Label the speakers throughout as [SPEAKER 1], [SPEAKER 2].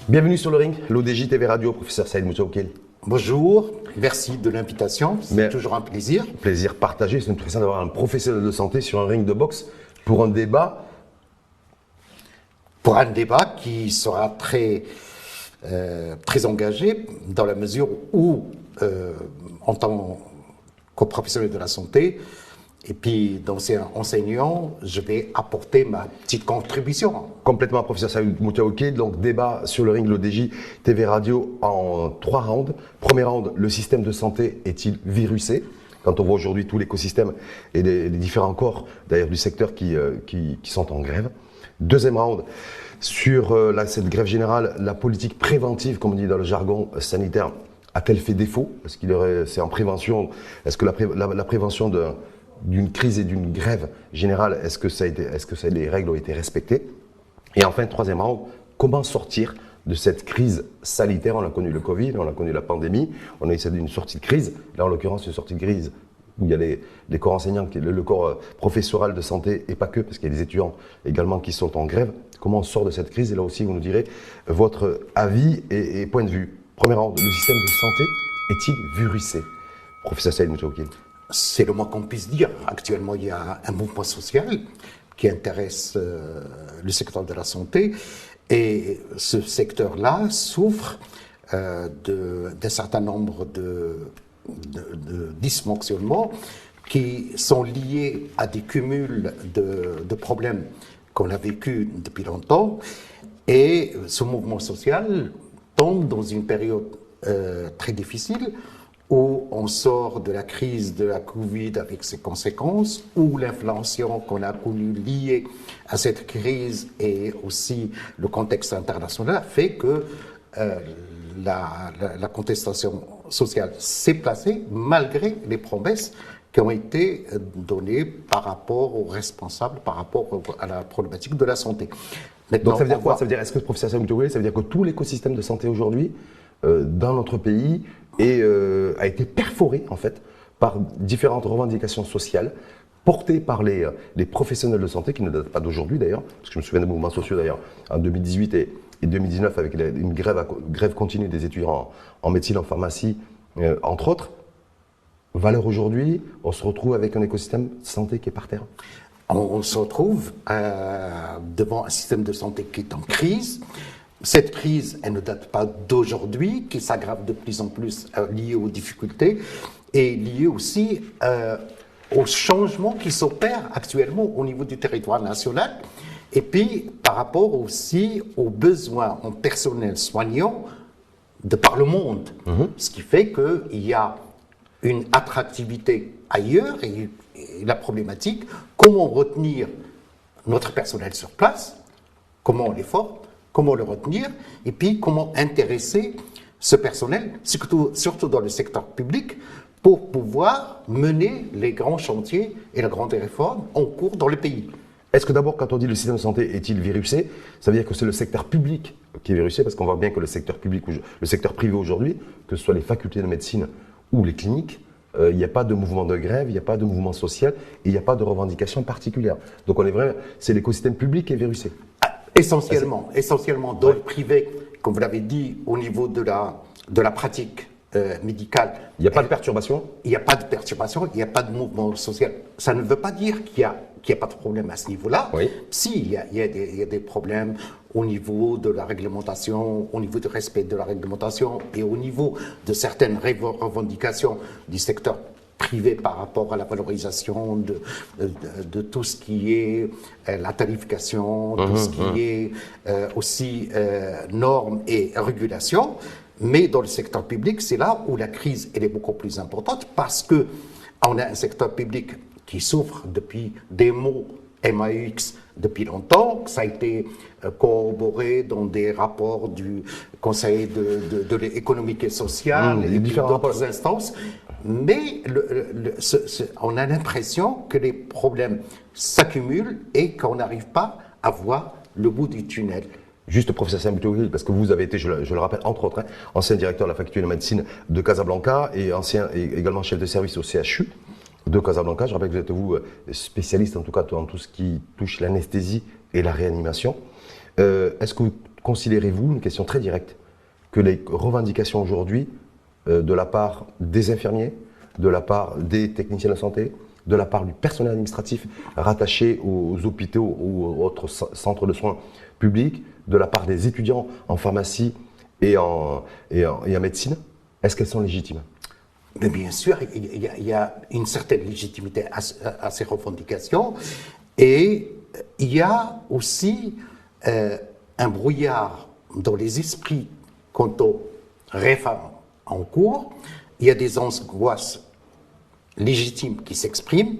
[SPEAKER 1] Bienvenue sur le ring, l'ODJ TV Radio, professeur Saïd Moutaoukil.
[SPEAKER 2] Bonjour, merci de l'invitation, c'est toujours un plaisir.
[SPEAKER 1] Plaisir partagé, c'est intéressant d'avoir un professionnel de santé sur un ring de boxe pour un débat.
[SPEAKER 2] Pour un débat qui sera très engagé dans la mesure où, en tant que professionnel de la santé, et puis d'ancien enseignant, je vais apporter ma petite contribution.
[SPEAKER 1] Complètement, professeur Saïd Moutaoukil. Donc débat sur le ring, l'ODJ TV Radio en 3 rounds. Premier round, le système de santé est-il virusé? Quand on voit aujourd'hui tout l'écosystème et les différents corps d'ailleurs du secteur qui sont en grève. Deuxième round, sur cette grève générale, la politique préventive, comme on dit dans le jargon sanitaire, a-t-elle fait défaut? Est-ce c'est en prévention? Est-ce que la prévention d'une crise et d'une grève générale, est-ce que les règles ont été respectées? Et enfin, troisième round, comment sortir de cette crise sanitaire? On a connu le Covid, on a connu la pandémie, on a essayé d'une sortie de crise. Là, en l'occurrence, une sortie de crise où il y a les corps enseignants, le corps professoral de santé, et pas que, parce qu'il y a des étudiants également qui sont en grève. Comment on sort de cette crise? Et là aussi, vous nous direz votre avis et point de vue. Premier round, le système de santé est-il virusé? Professeur Saïd Moutaoukil.
[SPEAKER 2] C'est le moins qu'on puisse dire. Actuellement, il y a un mouvement social qui intéresse le secteur de la santé et ce secteur-là souffre d'un certain nombre de dysfonctionnements qui sont liés à des cumuls de problèmes qu'on a vécu depuis longtemps. Et ce mouvement social tombe dans une période très difficile où on sort de la crise de la Covid avec ses conséquences, où l'inflation qu'on a connue liée à cette crise et aussi le contexte international fait que la contestation sociale s'est placée malgré les promesses qui ont été données par rapport aux responsables, par rapport à la problématique de la santé.
[SPEAKER 1] Maintenant, donc ça veut dire quoi? Ça veut dire, est-ce que, professeur Saïd Moutaoukil, ça veut dire que tout l'écosystème de santé aujourd'hui, dans notre pays, a été perforé en fait par différentes revendications sociales portées par les professionnels de santé qui ne datent pas d'aujourd'hui d'ailleurs, parce que je me souviens des mouvements sociaux d'ailleurs en 2018 et 2019 avec une grève continue des étudiants en médecine, en pharmacie, entre autres. Valeur aujourd'hui, on se retrouve avec un écosystème de santé qui est par terre.
[SPEAKER 2] On se retrouve devant un système de santé qui est en crise. Cette crise, elle ne date pas d'aujourd'hui, qui s'aggrave de plus en plus liée aux difficultés et liée aussi aux changements qui s'opèrent actuellement au niveau du territoire national et puis par rapport aussi aux besoins en personnel soignant de par le monde. Ce qui fait qu'il y a une attractivité ailleurs et la problématique, comment retenir notre personnel sur place, comment on les forme, comment le retenir, et puis comment intéresser ce personnel, surtout dans le secteur public, pour pouvoir mener les grands chantiers et les grandes réformes en cours dans le pays.
[SPEAKER 1] Est-ce que d'abord, quand on dit le système de santé est-il virusé, ça veut dire que c'est le secteur public qui est virusé, parce qu'on voit bien que le secteur privé aujourd'hui, que ce soit les facultés de médecine ou les cliniques, il n'y a pas de mouvement de grève, il n'y a pas de mouvement social, et il n'y a pas de revendication particulière. Donc on est vraiment, c'est l'écosystème public qui est virusé.
[SPEAKER 2] Essentiellement dans le privé, comme vous l'avez dit, au niveau de la pratique médicale.
[SPEAKER 1] Il n'y a pas de perturbation?
[SPEAKER 2] Il n'y a pas de perturbation, il n'y a pas de mouvement social. Ça ne veut pas dire qu'il n'y a pas de problème à ce niveau-là.
[SPEAKER 1] Oui.
[SPEAKER 2] Si, il y a des problèmes au niveau de la réglementation, au niveau du respect de la réglementation et au niveau de certaines revendications du secteur privé par rapport à la valorisation de tout ce qui est la tarification, tout ce qui est aussi normes et régulations. Mais dans le secteur public, c'est là où la crise elle est beaucoup plus importante parce que on a un secteur public qui souffre depuis des mots MAX depuis longtemps, ça a été corroboré dans des rapports du Conseil de l'économique et social et d'autres instances. Mais on a l'impression que les problèmes s'accumulent et qu'on n'arrive pas à voir le bout du tunnel.
[SPEAKER 1] Juste professeur Saïd Moutaoukil, parce que vous avez été, je le rappelle, entre autres, ancien directeur de la faculté de médecine de Casablanca et également chef de service au CHU de Casablanca. Je rappelle que vous êtes vous spécialiste en tout cas dans tout ce qui touche l'anesthésie et la réanimation. Est-ce que considérez-vous, une question très directe, que les revendications aujourd'hui, de la part des infirmiers, de la part des techniciens de santé, de la part du personnel administratif rattaché aux hôpitaux ou aux autres centres de soins publics, de la part des étudiants en pharmacie et en médecine, est-ce qu'elles sont légitimes?
[SPEAKER 2] Mais bien sûr, il y a une certaine légitimité à ces revendications, et il y a aussi un brouillard dans les esprits quant aux réformes en cours. Il y a des angoisses légitimes qui s'expriment,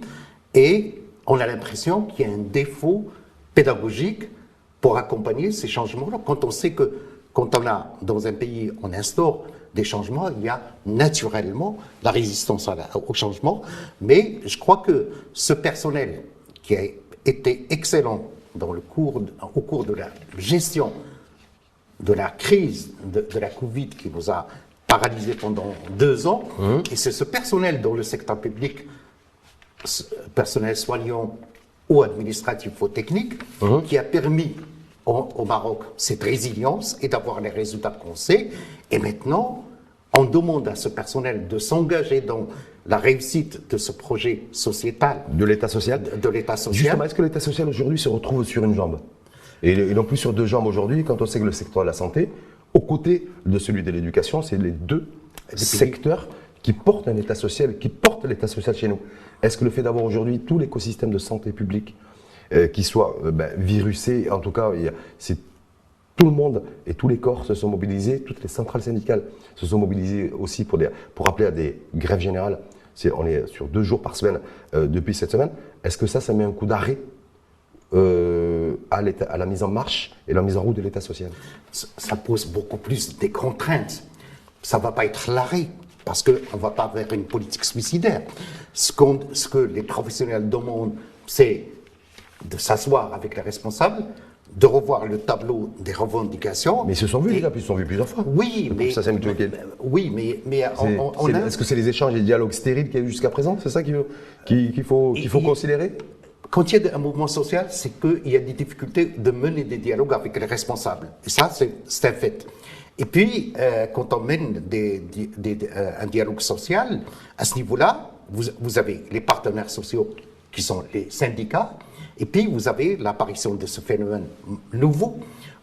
[SPEAKER 2] et on a l'impression qu'il y a un défaut pédagogique pour accompagner ces changements-là. Quand on sait que quand on a, dans un pays, on instaure des changements, il y a naturellement la résistance au changement. Mais je crois que ce personnel qui a été excellent au cours de la gestion de la crise de la Covid qui nous a paralysés pendant 2 ans, et c'est ce personnel dans le secteur public, personnel soignant ou administratif ou technique, qui a permis au Maroc cette résilience et d'avoir les résultats qu'on sait. Et maintenant, on demande à ce personnel de s'engager dans la réussite de ce projet sociétal.
[SPEAKER 1] De l'État social.
[SPEAKER 2] De l'État social.
[SPEAKER 1] Justement, est-ce que l'État social aujourd'hui se retrouve sur une jambe et non plus sur 2 jambes aujourd'hui, quand on sait que le secteur de la santé, aux côtés de celui de l'éducation, c'est les 2 secteurs qui portent un État social, qui portent l'État social chez nous. Est-ce que le fait d'avoir aujourd'hui tout l'écosystème de santé publique qui soit virusé, en tout cas, c'est tout le monde et tous les corps se sont mobilisés, toutes les centrales syndicales se sont mobilisées aussi pour appeler à des grèves générales. On est sur 2 jours par semaine depuis cette semaine. Est-ce que ça met un coup d'arrêt à la mise en marche et la mise en route de l'État social?
[SPEAKER 2] Ça pose beaucoup plus des contraintes. Ça ne va pas être l'arrêt, parce qu'on ne va pas vers une politique suicidaire. Ce que les professionnels demandent, c'est de s'asseoir avec les responsables, de revoir le tableau des revendications.
[SPEAKER 1] Mais ils se sont vus déjà, puis ils se sont vus plusieurs fois.
[SPEAKER 2] Oui, mais...
[SPEAKER 1] Ça, c'est
[SPEAKER 2] oui, mais
[SPEAKER 1] Est-ce que c'est les échanges et les dialogues stériles qu'il y a eu jusqu'à présent? C'est ça qu'il faut considérer?
[SPEAKER 2] Quand il y a un mouvement social, c'est qu'il y a des difficultés de mener des dialogues avec les responsables. Et ça, c'est un fait. Et puis, quand on mène un dialogue social, à ce niveau-là, vous avez les partenaires sociaux qui sont les syndicats, et puis vous avez l'apparition de ce phénomène nouveau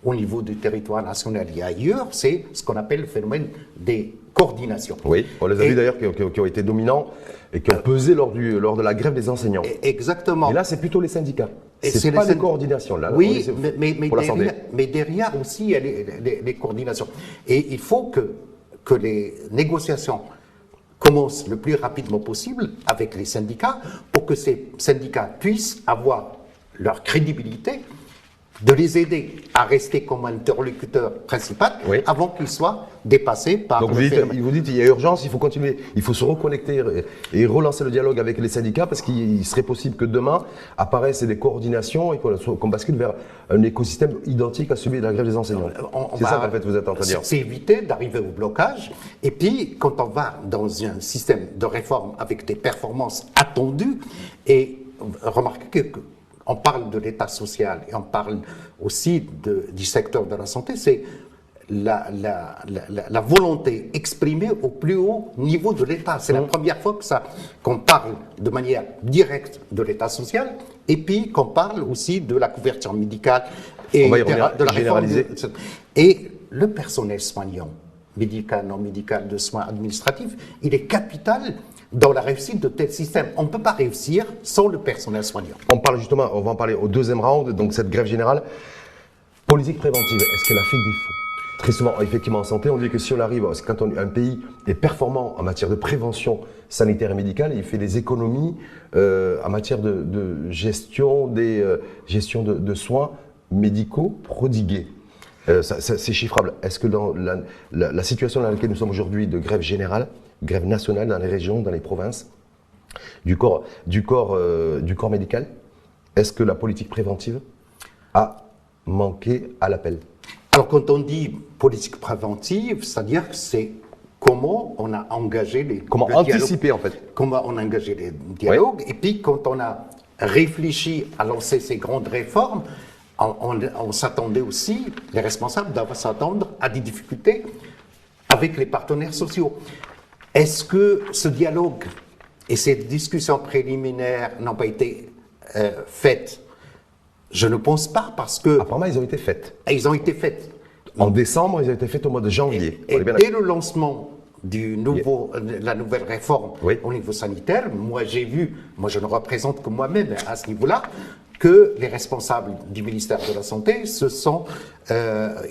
[SPEAKER 2] au niveau du territoire national et ailleurs, c'est ce qu'on appelle le phénomène des coordinations.
[SPEAKER 1] Oui, on les a vus d'ailleurs qui ont été dominants et qui ont pesé lors de la grève des enseignants.
[SPEAKER 2] Exactement.
[SPEAKER 1] Et là, c'est plutôt les syndicats. C'est pas les coordinations. Là,
[SPEAKER 2] oui, mais derrière aussi, il y a les coordinations. Et il faut que les négociations commencent le plus rapidement possible avec les syndicats pour que ces syndicats puissent avoir leur crédibilité, de les aider à rester comme interlocuteur principal avant qu'ils soient dépassés par...
[SPEAKER 1] Donc vous dites il y a urgence, il faut continuer, il faut se reconnecter et relancer le dialogue avec les syndicats, parce qu'il serait possible que demain apparaissent des coordinations et qu'on bascule vers un écosystème identique à celui de la grève des enseignants. C'est ça qu'en fait vous êtes en train de dire.
[SPEAKER 2] C'est éviter d'arriver au blocage, et puis quand on va dans un système de réforme avec des performances attendues, et remarquez que on parle de l'État social et on parle aussi du secteur de la santé, c'est la volonté exprimée au plus haut niveau de l'État. C'est la première fois qu'on parle de manière directe de l'État social, et puis qu'on parle aussi de la couverture médicale et de la réforme. Et le personnel soignant, médical, non médical, de soins administratifs, il est capital dans la réussite de tel système. On ne peut pas réussir sans le personnel soignant.
[SPEAKER 1] On va en parler au 2e round, donc cette grève générale. Politique préventive, est-ce qu'elle a fait défaut? Très souvent, effectivement, en santé, on dit que si on arrive, quand un pays est performant en matière de prévention sanitaire et médicale, il fait des économies en matière de gestion de soins médicaux prodigués. C'est chiffrable. Est-ce que dans la situation dans laquelle nous sommes aujourd'hui de grève générale, grève nationale dans les régions, dans les provinces, du corps médical, est-ce que la politique préventive a manqué à l'appel?
[SPEAKER 2] Alors quand on dit politique préventive, c'est-à-dire que c'est comment on a engagé les
[SPEAKER 1] anticiper en fait.
[SPEAKER 2] Comment on a engagé les dialogues, et puis quand on a réfléchi à lancer ces grandes réformes, on s'attendait aussi, les responsables doivent s'attendre à des difficultés avec les partenaires sociaux. Est-ce que ce dialogue et ces discussions préliminaires n'ont pas été faites? Je ne pense pas, parce que...
[SPEAKER 1] Apparemment, ils ont été faites.
[SPEAKER 2] Ils ont été faites.
[SPEAKER 1] En décembre, ils ont été faites au mois de janvier.
[SPEAKER 2] Et dès le lancement de la nouvelle réforme au niveau sanitaire, moi je ne représente que moi-même à ce niveau-là, que les responsables du ministère de la Santé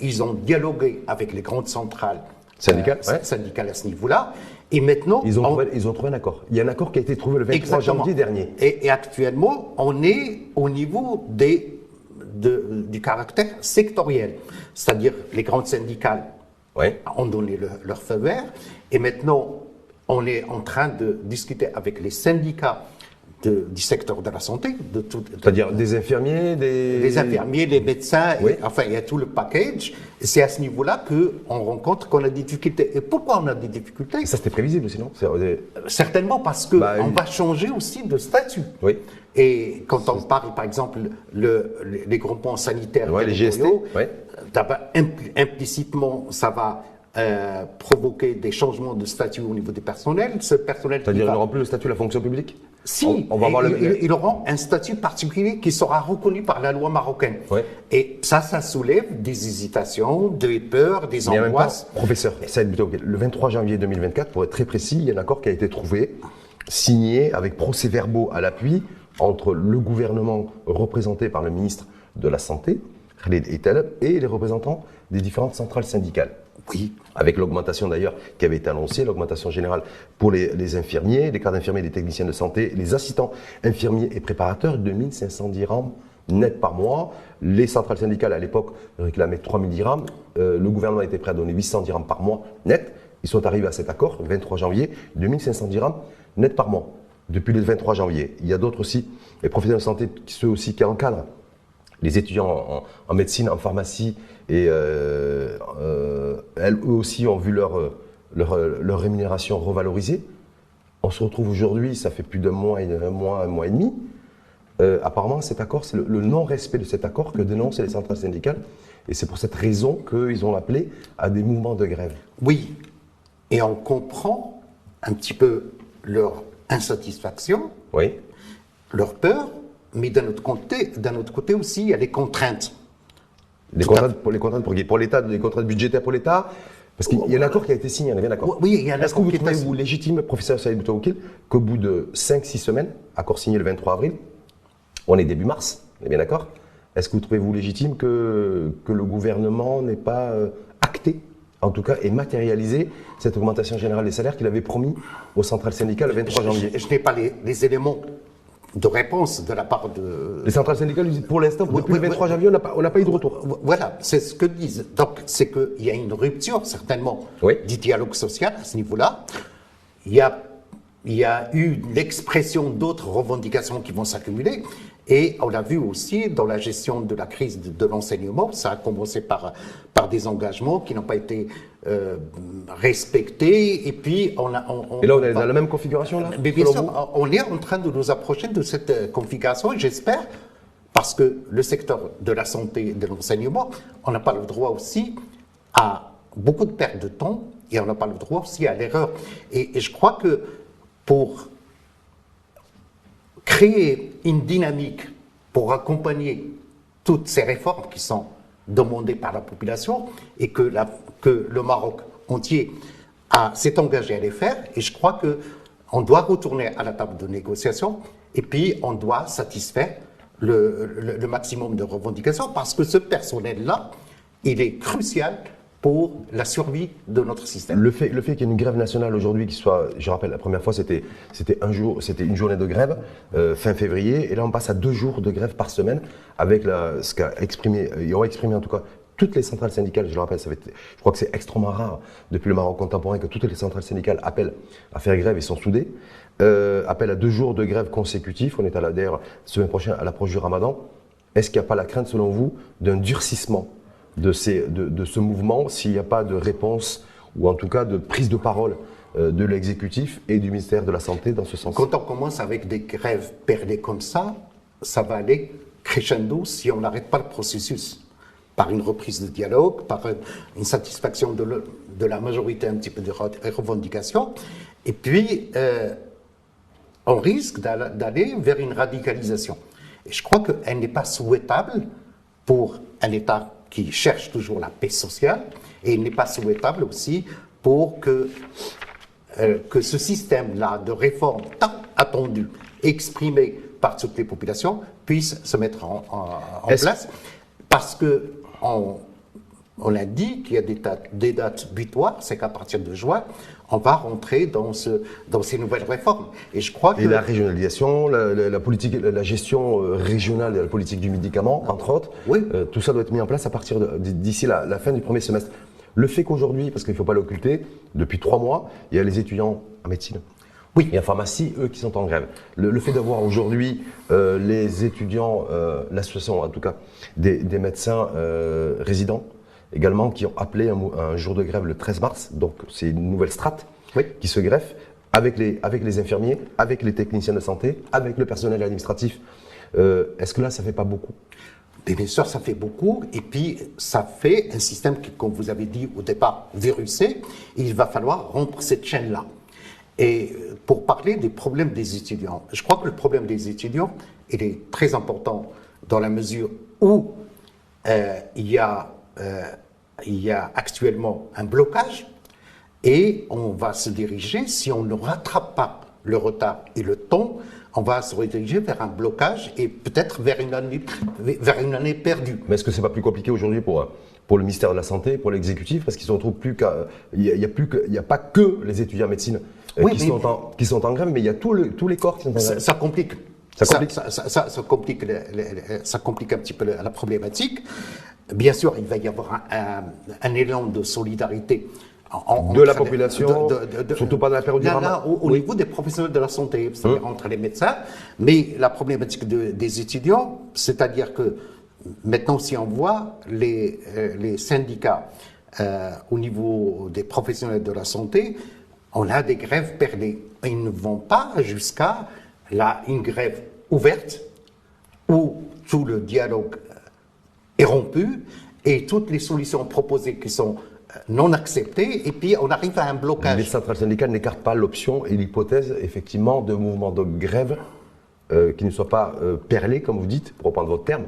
[SPEAKER 2] ils ont dialogué avec les grandes centrales syndicales à ce niveau-là. Et maintenant,
[SPEAKER 1] ils ont trouvé un accord. Il y a un accord qui a été trouvé le 23 janvier dernier.
[SPEAKER 2] Et actuellement, on est au niveau du caractère sectoriel. C'est-à-dire les grandes syndicales ont donné leur feu vert. Et maintenant, on est en train de discuter avec les syndicats du secteur de la santé.
[SPEAKER 1] C'est-à-dire des infirmiers,
[SPEAKER 2] des infirmiers, des médecins, enfin il y a tout le package. Et c'est à ce niveau-là qu'on rencontre qu'on a des difficultés. Et pourquoi on a des difficultés?
[SPEAKER 1] Et ça c'était prévisible sinon?
[SPEAKER 2] Certainement parce qu'on va changer aussi de statut.
[SPEAKER 1] Oui.
[SPEAKER 2] Et quand on parle par exemple les groupements sanitaires,
[SPEAKER 1] les GST,
[SPEAKER 2] implicitement ça va provoquer des changements de statut au niveau du personnel. Ce personnel,
[SPEAKER 1] c'est-à-dire ils n'auront plus le statut de la fonction publique?
[SPEAKER 2] Si, on va avoir ils auront un statut particulier qui sera reconnu par la loi marocaine. Et ça soulève des hésitations, des peurs, des angoisses. Mais en même temps,
[SPEAKER 1] professeur, le 23 janvier 2024, pour être très précis, il y a un accord qui a été trouvé, signé avec procès-verbaux à l'appui entre le gouvernement représenté par le ministre de la Santé, Khaled Etaleb, et les représentants des différentes centrales syndicales.
[SPEAKER 2] Oui.
[SPEAKER 1] Avec l'augmentation d'ailleurs qui avait été annoncée, l'augmentation générale pour les infirmiers, les cadres infirmiers, les techniciens de santé, les assistants infirmiers et préparateurs, 2500 dirhams net par mois. Les centrales syndicales à l'époque réclamaient 3000 dirhams. Le gouvernement était prêt à donner 800 dirhams par mois net. Ils sont arrivés à cet accord le 23 janvier, 2500 dirhams net par mois. Depuis le 23 janvier. Il y a d'autres aussi, les professionnels de santé, ceux aussi qui encadrent les étudiants en médecine, en pharmacie, et eux aussi ont vu leur rémunération revalorisée. On se retrouve aujourd'hui, ça fait plus d'un mois, un mois et demi. Apparemment, cet accord, c'est le non-respect de cet accord que dénoncent les centrales syndicales. Et c'est pour cette raison qu'ils ont appelé à des mouvements de grève.
[SPEAKER 2] Oui, et on comprend un petit peu leur insatisfaction, leur peur, mais d'un autre côté aussi, il y a les contraintes.
[SPEAKER 1] Les contraintes pour l'État, des contraintes budgétaires pour l'État, parce qu'il y a un accord qui a été signé, on est bien d'accord.
[SPEAKER 2] Oui, il y a un accord.
[SPEAKER 1] Est-ce que vous trouvez légitime, professeur Saïd Boutaoukil, qu'au bout de 5-6 semaines, accord signé le 23 avril, on est début mars, on est bien d'accord, est-ce que vous trouvez-vous légitime que le gouvernement n'ait pas acté, en tout cas, et matérialisé cette augmentation générale des salaires qu'il avait promis aux centrales syndicales le 23 janvier?
[SPEAKER 2] Je n'ai pas les éléments de réponse de la part de...
[SPEAKER 1] Les centrales syndicales disent pour l'instant, depuis le 23 janvier, on n'a pas eu de retour.
[SPEAKER 2] Voilà, c'est ce que disent. Donc, c'est qu'il y a une rupture, certainement, du dialogue social à ce niveau-là. Il y a eu l'expression d'autres revendications qui vont s'accumuler. Et on l'a vu aussi dans la gestion de la crise de l'enseignement. Ça a commencé par des engagements qui n'ont pas été respectés. Et puis,
[SPEAKER 1] et là, on est dans la même configuration, là?
[SPEAKER 2] Mais bien sûr, on est en train de nous approcher de cette configuration, et j'espère, parce que le secteur de la santé et de l'enseignement, on n'a pas le droit aussi à beaucoup de pertes de temps, et on n'a pas le droit aussi à l'erreur. Et je crois que pour créer une dynamique pour accompagner toutes ces réformes qui sont demandées par la population et que le Maroc entier s'est engagé à les faire. Et je crois qu'on doit retourner à la table de négociation et puis on doit satisfaire le maximum de revendications parce que ce personnel-là, il est crucial pour la survie de notre système.
[SPEAKER 1] Le fait qu'il y ait une grève nationale aujourd'hui qui soit, je rappelle, la première fois c'était une journée de grève fin février, et là on passe à 2 jours de grève par semaine avec ce qu'a exprimé, ils ont exprimé en tout cas toutes les centrales syndicales, je le rappelle, je crois que c'est extrêmement rare depuis le Maroc contemporain que toutes les centrales syndicales appellent à faire grève et sont soudées, appellent à 2 jours de grève consécutifs. On est d'ailleurs semaine prochaine à l'approche du Ramadan. Est-ce qu'il n'y a pas la crainte selon vous d'un durcissement de ce mouvement s'il n'y a pas de réponse ou en tout cas de prise de parole de l'exécutif et du ministère de la Santé dans ce sens?
[SPEAKER 2] Quand on commence avec des grèves perlées comme ça va aller crescendo si on n'arrête pas le processus par une reprise de dialogue, par une satisfaction de la majorité un petit peu de revendications. Et puis, on risque d'aller vers une radicalisation. Et je crois qu'elle n'est pas souhaitable pour un État qui cherche toujours la paix sociale, et il n'est pas souhaitable aussi pour que ce système-là de réforme tant attendu, exprimé par toutes les populations, puisse se mettre en place, parce que on a dit qu'il y a des dates butoirs, c'est qu'à partir de juin, on va rentrer dans ces nouvelles réformes. Et je crois que...
[SPEAKER 1] Et la régionalisation, la politique, la gestion régionale de la politique du médicament, entre autres,
[SPEAKER 2] oui.
[SPEAKER 1] Tout ça doit être mis en place à partir d'ici la fin du premier semestre. Le fait qu'aujourd'hui, parce qu'il ne faut pas l'occulter, depuis 3 mois, il y a les étudiants en médecine.
[SPEAKER 2] Oui.
[SPEAKER 1] Et en pharmacie, eux, qui sont en grève. Le fait d'avoir aujourd'hui les étudiants, l'association en tout cas, des médecins résidents, également, qui ont appelé un jour de grève le 13 mars, donc c'est une nouvelle strate qui se greffe avec les infirmiers, avec les techniciens de santé, avec le personnel administratif. Est-ce que là, ça ne fait pas beaucoup ?
[SPEAKER 2] Bien sûr, ça fait beaucoup, et puis ça fait un système qui, comme vous avez dit au départ, virusé. Il va falloir rompre cette chaîne-là. Et pour parler des problèmes des étudiants, je crois que le problème des étudiants, il est très important dans la mesure où il y a actuellement un blocage, et on va se diriger, si on ne rattrape pas le retard et le temps, on va se rediriger vers un blocage et peut-être vers une année perdue.
[SPEAKER 1] Mais est-ce que c'est pas plus compliqué aujourd'hui pour le ministère de la Santé, pour l'exécutif, parce qu'ils se retrouvent plus qu'à, il y a pas que les étudiants en médecine qui sont en grève, mais il y a tous les corps qui sont en grève.
[SPEAKER 2] Ça complique. Ça complique un petit peu la problématique. Bien sûr, il va y avoir un élan de solidarité
[SPEAKER 1] de la population, surtout pas dans la période du Ramadan.
[SPEAKER 2] Au niveau des professionnels de la santé, c'est-à-dire entre les médecins, mais la problématique des étudiants, c'est-à-dire que maintenant, si on voit les syndicats au niveau des professionnels de la santé, on a des grèves perlées. Ils ne vont pas jusqu'à une grève ouverte où tout le dialogue est rompu et toutes les solutions proposées qui sont non acceptées, et puis on arrive à un blocage.
[SPEAKER 1] Les centrales syndicales n'écartent pas l'option et l'hypothèse, effectivement, de mouvements de grève qui ne soient pas perlés, comme vous dites, pour reprendre votre terme,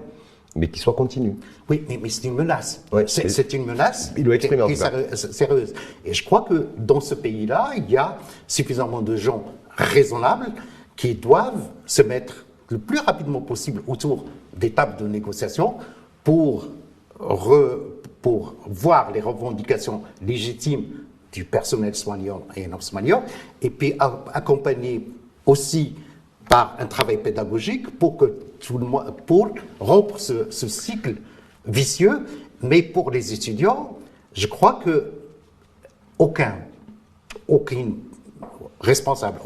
[SPEAKER 1] mais qui soient continus.
[SPEAKER 2] Oui, mais c'est une menace.
[SPEAKER 1] Ouais,
[SPEAKER 2] c'est une menace
[SPEAKER 1] il doit exprimer en
[SPEAKER 2] qui est sérieuse. Et je crois que dans ce pays-là, il y a suffisamment de gens raisonnables qui doivent se mettre le plus rapidement possible autour des tables de négociation pour voir les revendications légitimes du personnel soignant et non soignant, et puis accompagner aussi par un travail pédagogique pour rompre ce cycle vicieux. Mais pour les étudiants, je crois que aucun responsable,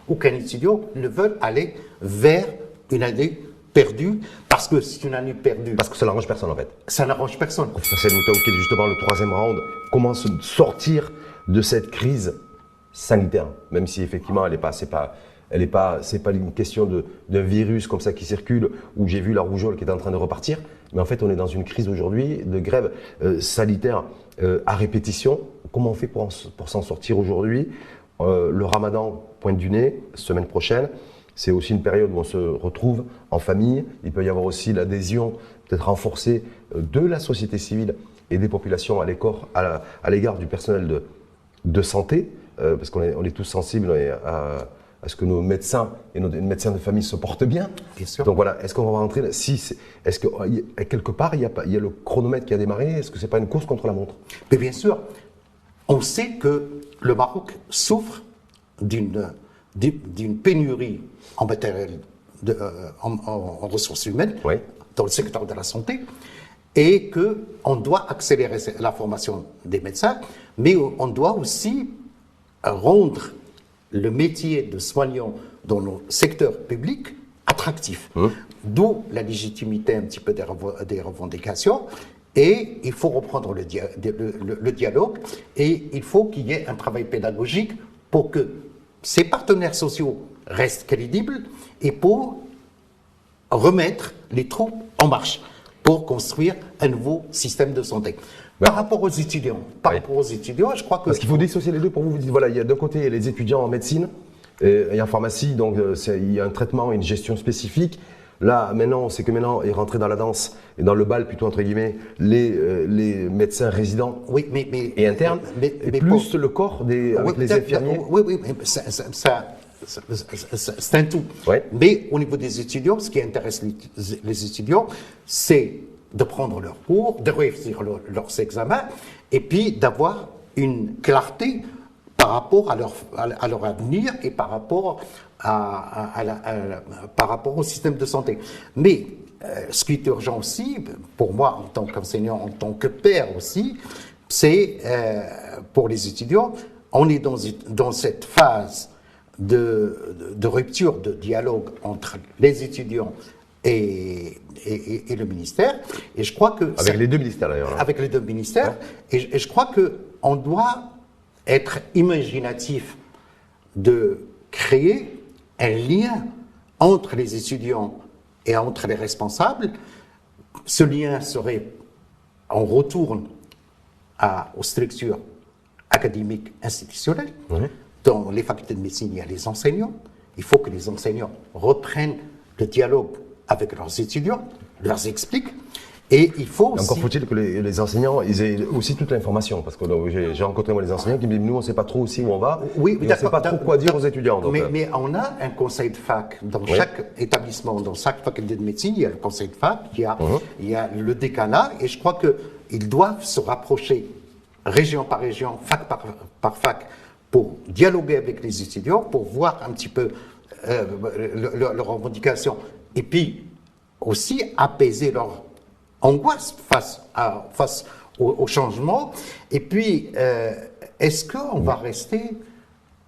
[SPEAKER 2] aucun étudiant ne veut aller vers une année perdue, parce que c'est une année perdue.
[SPEAKER 1] Parce que ça n'arrange personne en fait.
[SPEAKER 2] Ça n'arrange personne.
[SPEAKER 1] C'est justement le 3e round. Comment sortir de cette crise sanitaire, même si effectivement c'est pas une question d'un virus comme ça qui circule, où j'ai vu la rougeole qui est en train de repartir, mais en fait on est dans une crise aujourd'hui de grève sanitaire à répétition. Comment on fait pour s'en sortir aujourd'hui? Le Ramadan pointe du nez, semaine prochaine. C'est aussi une période où on se retrouve en famille. Il peut y avoir aussi l'adhésion peut-être renforcée de la société civile et des populations à l'égard du personnel de santé, parce qu'on est tous sensibles à ce que nos médecins et nos médecins de famille se portent bien.
[SPEAKER 2] Bien sûr.
[SPEAKER 1] Donc voilà, est-ce qu'on va rentrer est-ce que quelque part il y a le chronomètre qui a démarré? Est-ce que c'est pas une course contre la montre?
[SPEAKER 2] Mais bien sûr, on sait que le Maroc souffre d'une pénurie en matériel, en ressources humaines,
[SPEAKER 1] oui,
[SPEAKER 2] dans le secteur de la santé, et qu'on doit accélérer la formation des médecins, mais on doit aussi rendre le métier de soignant dans nos secteurs publics attractif. D'où la légitimité un petit peu des revendications. Et il faut reprendre le dialogue, et il faut qu'il y ait un travail pédagogique pour que ces partenaires sociaux restent crédibles et pour remettre les troupes en marche pour construire un nouveau système de santé. Par rapport aux étudiants, je crois que...
[SPEAKER 1] Parce qu'il faut dissocier les deux pour vous. Vous dites, voilà, il y a d'un côté les étudiants en médecine et en pharmacie, donc il y a un traitement, une gestion spécifique. Là, maintenant, c'est que maintenant est rentré dans la danse et dans le bal, plutôt entre guillemets, les médecins résidents et internes, mais plus le corps avec les infirmiers.
[SPEAKER 2] Oui, mais c'est un tout.
[SPEAKER 1] Ouais.
[SPEAKER 2] Mais au niveau des étudiants, ce qui intéresse les étudiants, c'est de prendre leurs cours, de réussir leurs examens, et puis d'avoir une clarté par rapport à leur avenir et par rapport par rapport au système de santé. Mais ce qui est urgent aussi, pour moi en tant qu'enseignant, en tant que père aussi, c'est pour les étudiants, on est dans cette phase de rupture de dialogue entre les étudiants et le ministère. Et je crois que...
[SPEAKER 1] Avec les deux ministères d'ailleurs.
[SPEAKER 2] Avec les deux ministères. Ouais. Et je crois qu'on doit être imaginatif de créer un lien entre les étudiants et entre les responsables. Ce lien serait, on retourne aux structures académiques institutionnelles. Ouais. Dans les facultés de médecine, il y a les enseignants. Il faut que les enseignants reprennent le dialogue avec leurs étudiants, leur expliquent. Et il faut aussi...
[SPEAKER 1] Encore faut-il que les enseignants ils aient aussi toute l'information. Parce que j'ai rencontré moi les enseignants qui me disent nous on ne sait pas trop aussi où on va.
[SPEAKER 2] Oui,
[SPEAKER 1] on ne sait pas trop quoi dire aux étudiants. Donc,
[SPEAKER 2] mais on a un conseil de fac. Dans chaque établissement, dans chaque faculté de médecine, il y a le conseil de fac, il y a le décanat. Et je crois qu'ils doivent se rapprocher région par région, fac par fac, pour dialoguer avec les étudiants, pour voir un petit peu leurs revendications. Et puis aussi apaiser leur angoisse face au changement. Et puis, est-ce qu'on va rester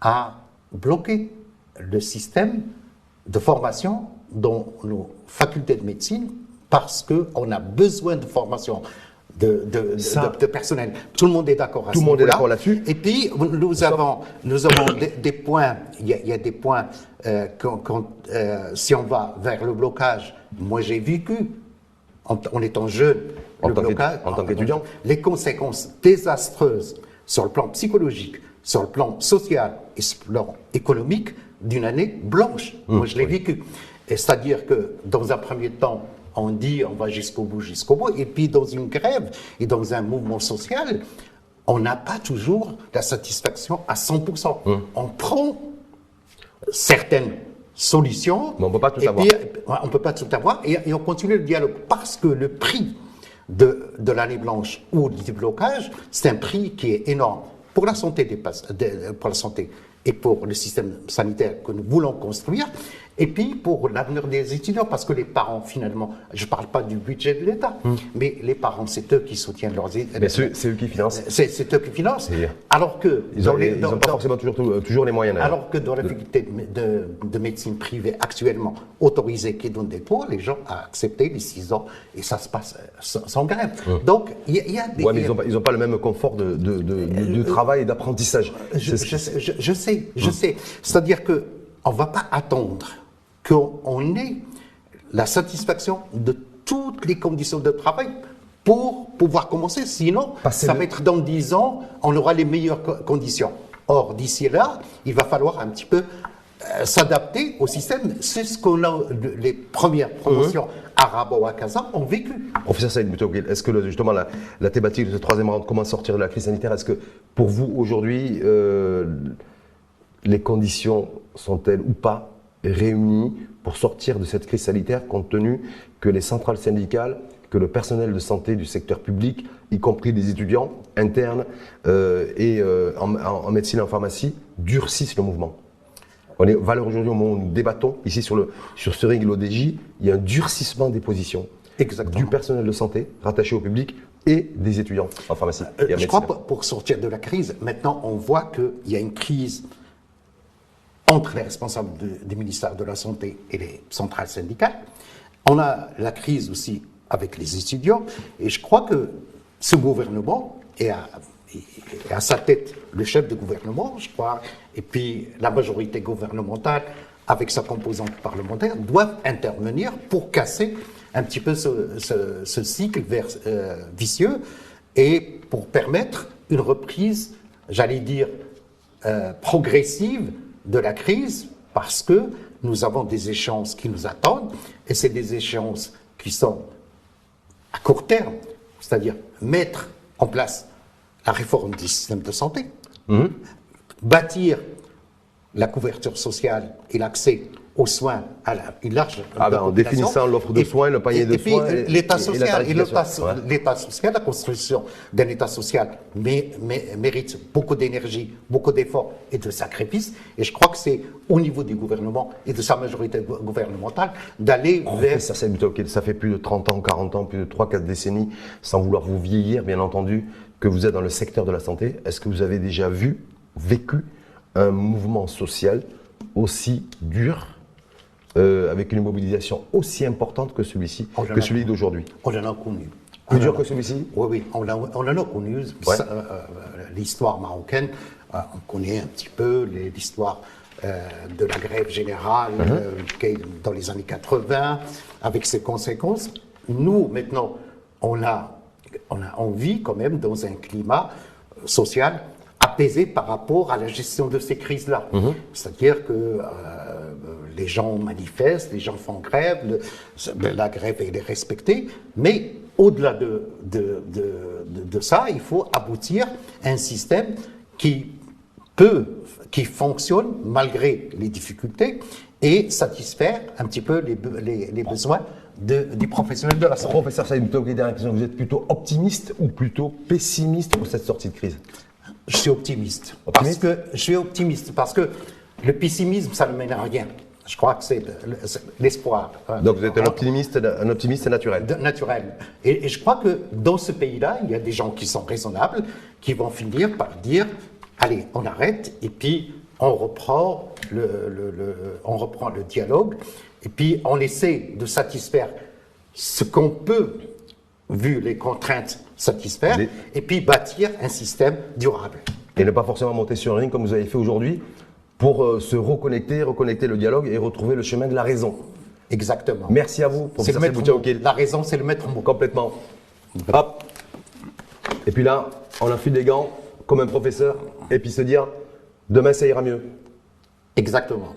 [SPEAKER 2] à bloquer le système de formation dans nos facultés de médecine parce qu'on a besoin de formation de personnel? Tout le monde est d'accord à
[SPEAKER 1] tout le monde est d'accord là-dessus.
[SPEAKER 2] Et puis, nous avons des points, il y a des points, si on va vers le blocage, moi j'ai vécu, en étant jeune,
[SPEAKER 1] en tant qu'étudiant,
[SPEAKER 2] les conséquences désastreuses sur le plan psychologique, sur le plan social et sur le plan économique d'une année blanche. Moi, je l'ai vécu. C'est-à-dire que, dans un premier temps, on dit on va jusqu'au bout, et puis dans une grève et dans un mouvement social, on n'a pas toujours la satisfaction à 100%. On prend certaines solutions,
[SPEAKER 1] mais on ne peut pas tout avoir.
[SPEAKER 2] On ne peut pas tout avoir, et on continue le dialogue, parce que le prix de l'année blanche ou du blocage, c'est un prix qui est énorme pour la santé pour la santé et pour le système sanitaire que nous voulons construire, et puis pour l'avenir des étudiants, parce que les parents, finalement, je ne parle pas du budget de l'État, mais les parents, c'est eux qui soutiennent leurs études.
[SPEAKER 1] Mais c'est eux qui financent.
[SPEAKER 2] C'est eux qui financent. Alors que...
[SPEAKER 1] Ils n'ont pas forcément toujours les moyens.
[SPEAKER 2] Alors que dans la faculté de médecine privée actuellement autorisée qui donne des cours, les gens ont accepté les 6 ans et ça se passe sans grève. Donc, il y a des...
[SPEAKER 1] Oui, mais ils n'ont pas le même confort de travail et d'apprentissage.
[SPEAKER 2] Je sais. C'est-à-dire qu'on ne va pas attendre qu'on ait la satisfaction de toutes les conditions de travail pour pouvoir commencer. Sinon, ça va être dans 10 ans, on aura les meilleures conditions. Or, d'ici là, il va falloir un petit peu s'adapter au système. C'est ce qu'on a, les premières promotions arabo-akaza ont vécu.
[SPEAKER 1] Professeur Saïd Boutouguil, est-ce que justement la thématique de ce troisième round, comment sortir de la crise sanitaire, est-ce que pour vous aujourd'hui, les conditions sont-elles ou pas réunies pour sortir de cette crise sanitaire, compte tenu que les centrales syndicales, que le personnel de santé du secteur public, y compris des étudiants internes et en médecine et en pharmacie, durcissent le mouvement? On est aujourd'hui au moment où nous débattons, ici sur ce ring l'ODJ, il y a un durcissement des positions.
[SPEAKER 2] Exactement.
[SPEAKER 1] Du personnel de santé rattaché au public et des étudiants en pharmacie.
[SPEAKER 2] Je crois que pour sortir de la crise, maintenant on voit qu'il y a une crise entre les responsables des ministères de la Santé et les centrales syndicales. On a la crise aussi avec les étudiants, et je crois que ce gouvernement, et à sa tête le chef de gouvernement, je crois, et puis la majorité gouvernementale avec sa composante parlementaire, doivent intervenir pour casser un petit peu ce cycle vicieux et pour permettre une reprise, j'allais dire, progressive de la crise, parce que nous avons des échéances qui nous attendent, et c'est des échéances qui sont à court terme, c'est-à-dire mettre en place la réforme du système de santé, bâtir la couverture sociale et l'accès aux soins à une large
[SPEAKER 1] en définissant l'offre de soins, le panier de soins
[SPEAKER 2] l'État social,
[SPEAKER 1] la
[SPEAKER 2] l'État social, la construction d'un État social mérite beaucoup d'énergie, beaucoup d'efforts et de sacrifices. Et je crois que c'est au niveau du gouvernement et de sa majorité gouvernementale d'aller vers...
[SPEAKER 1] Ça fait plus de 30 ans, 40 ans, plus de 3-4 décennies, sans vouloir vous vieillir, bien entendu, que vous êtes dans le secteur de la santé. Est-ce que vous avez déjà vécu un mouvement social aussi dur, avec une mobilisation aussi importante que celui-ci, que celui d'aujourd'hui?
[SPEAKER 2] On en a connu.
[SPEAKER 1] Plus dur que celui-ci?
[SPEAKER 2] Oui, on en a connu. Ouais. L'histoire marocaine, on connaît un petit peu l'histoire de la grève générale dans les années 80, avec ses conséquences. Nous, maintenant, on vit quand même dans un climat social apaisé par rapport à la gestion de ces crises-là. C'est-à-dire que les gens manifestent, les gens font grève, la grève elle est respectée, mais au-delà de ça, il faut aboutir à un système qui fonctionne malgré les difficultés et satisfaire un petit peu les besoins du professionnel de la santé.
[SPEAKER 1] Professeur Saïd Boutengui, dernière question, vous êtes plutôt optimiste ou plutôt pessimiste pour cette sortie de crise?
[SPEAKER 2] Je suis optimiste. Parce que le pessimisme, ça ne mène à rien. Je crois que c'est l'espoir.
[SPEAKER 1] Donc vous êtes un optimiste naturel.
[SPEAKER 2] Naturel. Et je crois que dans ce pays-là, il y a des gens qui sont raisonnables, qui vont finir par dire, allez, on arrête, et puis on reprend le dialogue, et puis on essaie de satisfaire ce qu'on peut, vu les contraintes, satisfaire, et puis bâtir un système durable.
[SPEAKER 1] Et ne pas forcément monter sur un ring comme vous avez fait aujourd'hui, pour se reconnecter le dialogue et retrouver le chemin de la raison.
[SPEAKER 2] Exactement.
[SPEAKER 1] Merci à vous, professeur Saïd Boutengui.
[SPEAKER 2] La raison, c'est le maître mot.
[SPEAKER 1] Complètement. Hop. Et puis là, on enfile les gants, comme un professeur, et puis se dire, demain ça ira mieux.
[SPEAKER 2] Exactement.